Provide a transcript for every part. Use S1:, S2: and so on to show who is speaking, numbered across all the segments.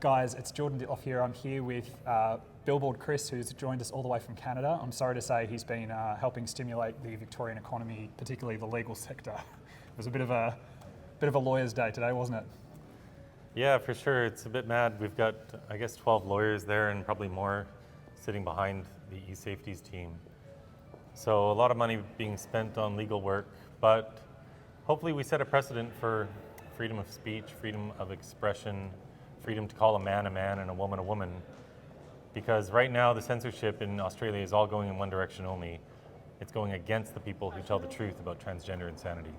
S1: Guys, it's Jordan DITTLOFF here. I'm here with Billboard Chris, who's joined us all the way from Canada. I'm sorry to say he's been helping stimulate the Victorian economy, particularly the legal sector. It was a bit of a lawyer's day today, wasn't it?
S2: Yeah, for sure. It's a bit mad. We've got, I guess, 12 lawyers there and probably more sitting behind the eSafety's team. So a lot of money being spent on legal work, but hopefully we set a precedent for freedom of speech, freedom of expression, freedom to call a man and a woman, because right now the censorship in Australia is all going in one direction only. It's going against the people who tell the truth about transgender insanity.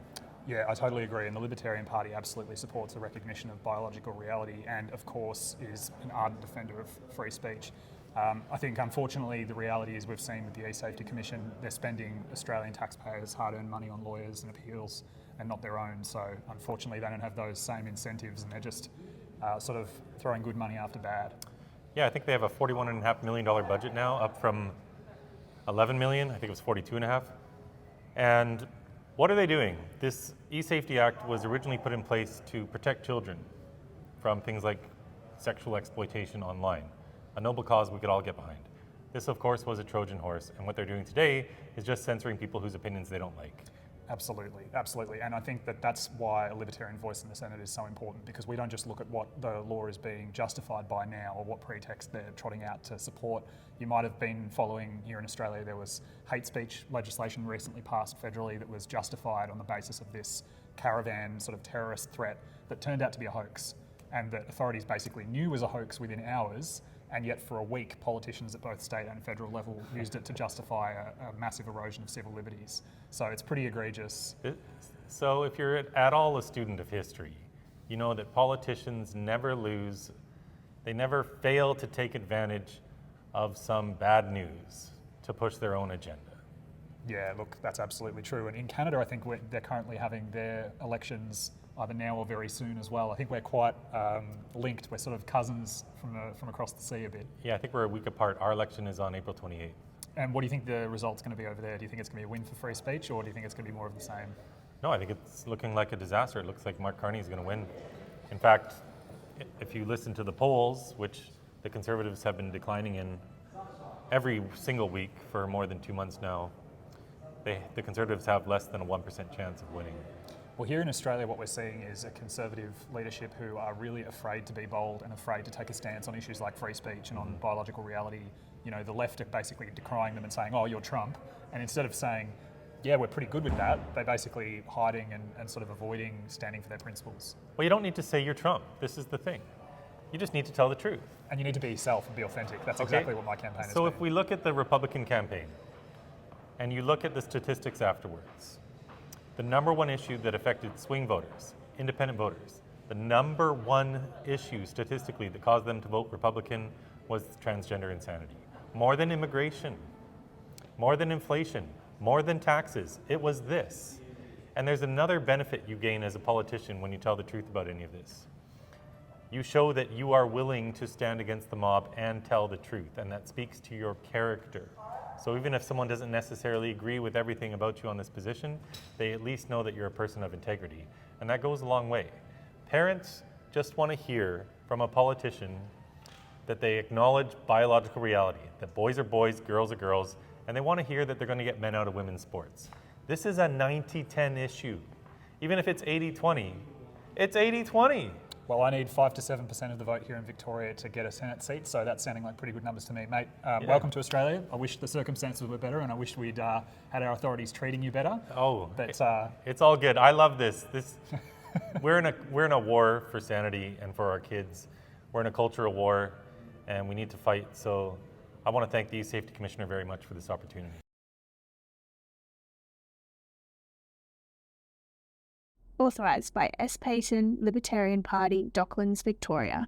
S1: Yeah, I totally agree, and the Libertarian Party absolutely supports the recognition of biological reality and, of course, is an ardent defender of free speech. I think, unfortunately, the reality is we've seen with the eSafety Commission, they're spending Australian taxpayers' hard-earned money on lawyers and appeals and not their own, so unfortunately they don't have those same incentives and they're just sort of throwing good money after bad.
S2: Yeah, I think they have a $41.5 million budget now, up from 11 million. I think it was 42.5. And what are they doing? This eSafety Act was originally put in place to protect children from things like sexual exploitation online, a noble cause we could all get behind. This, of course, was a Trojan horse, and what they're doing today is just censoring people whose opinions they don't like.
S1: Absolutely, absolutely. And I think that that's why a libertarian voice in the Senate is so important, because we don't just look at what the law is being justified by now or what pretext they're trotting out to support. You might have been following here in Australia, there was hate speech legislation recently passed federally that was justified on the basis of this caravan sort of terrorist threat that turned out to be a hoax, and that authorities basically knew was a hoax within hours, and yet for a week politicians at both state and federal level used it to justify a massive erosion of civil liberties. So it's pretty egregious.
S2: So if you're at all a student of history, you know that politicians never lose, they never fail to take advantage of some bad news to push their own agenda.
S1: Yeah, look, that's absolutely true. And in Canada, I think they're currently having their elections either now or very soon as well. I think we're quite linked. We're sort of cousins from across the sea a bit.
S2: Yeah, I think we're a week apart. Our election is on April 28th.
S1: And what do you think the result's going to be over there? Do you think it's going to be a win for free speech, or do you think it's going to be more of the same?
S2: No, I think it's looking like a disaster. It looks like Mark Carney is going to win. In fact, if you listen to the polls, which the Conservatives have been declining in every single week for more than 2 months now, the Conservatives have less than a 1% chance of winning.
S1: Well, here in Australia, what we're seeing is a Conservative leadership who are really afraid to be bold and afraid to take a stance on issues like free speech and on biological reality. You know, the left are basically decrying them and saying, oh, you're Trump. And instead of saying, yeah, we're pretty good with that, they're basically hiding and sort of avoiding standing for their principles.
S2: Well, you don't need to say you're Trump. This is the thing. You just need to tell the truth.
S1: And you need to be yourself and be authentic. That's exactly what my campaign has
S2: So
S1: been.
S2: if we look at the Republican campaign and you look at the statistics afterwards, the number one issue that affected swing voters, independent voters, the number one issue statistically that caused them to vote Republican was transgender insanity. More than immigration, more than inflation, more than taxes, it was this. And there's another benefit you gain as a politician when you tell the truth about any of this. You show that you are willing to stand against the mob and tell the truth, and that speaks to your character. So even if someone doesn't necessarily agree with everything about you on this position, they at least know that you're a person of integrity, and that goes a long way. Parents just want to hear from a politician that they acknowledge biological reality, that boys are boys, girls are girls, and they want to hear that they're going to get men out of women's sports. This is a 90-10 issue. Even if it's 80-20, it's 80-20.
S1: Well, I need 5 to 7% of the vote here in Victoria to get a Senate seat, so that's sounding like pretty good numbers to me, mate. Welcome to Australia. I wish the circumstances were better, and I wish we'd had our authorities treating you better.
S2: Oh,
S1: but
S2: it's all good. I love this. We're in a war for sanity and for our kids. We're in a cultural war, and we need to fight. So I want to thank the eSafety Commissioner very much for this opportunity.
S3: Authorised by S. Payton, Libertarian Party, Docklands, Victoria.